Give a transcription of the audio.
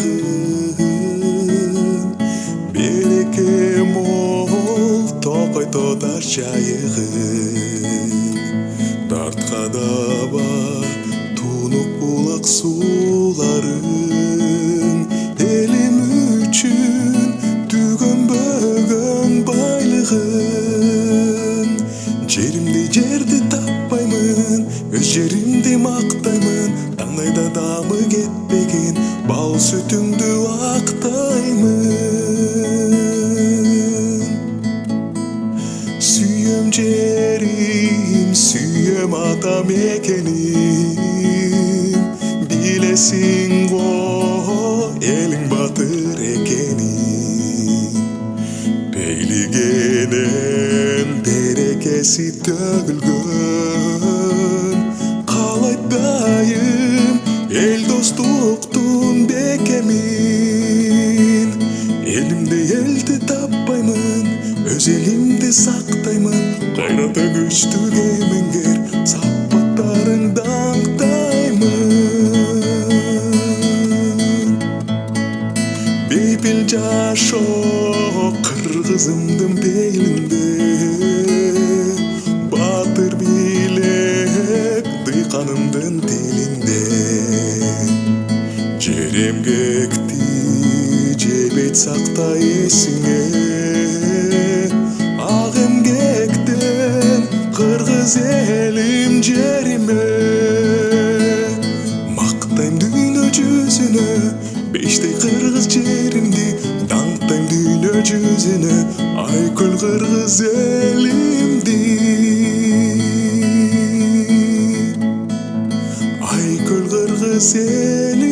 айығын, береке мол тоқой тотар жайығын. Тартқа даба тунук булак сууларын, элим үчүн түгөн бөгөн байлыгын. Жеримди жерди таппаймын, өз жеримди мактаймын, таңдайда дамы кетпеген бал сүтүңдү актаймын. Сүйөм жерим, сүйөм ата мекеним, билесиң го элиң батыр экенин. Бейлигенен берекеси төгүлгөн, каалайт дайым эл достуктун бекемин. Элимде элди таппаймын, өз элимди сактаймын, кайната күчтүү кемеңгер сапаттарыңды аңтаймын. Бейпил жашоо кыргызымдын пейлинде, батыр бийлек дыйканымдын тилинде. Жер эмгекти жебейт сактай эсиңе, ак эмгектен кыргыз элим жериме. Мактайм дүйнө жүзүнө бештей кыргыз жеримди, даңктайм дүйнө жүзүнө айкөл кыргыз элимди. Айкөл кыргыз элимди.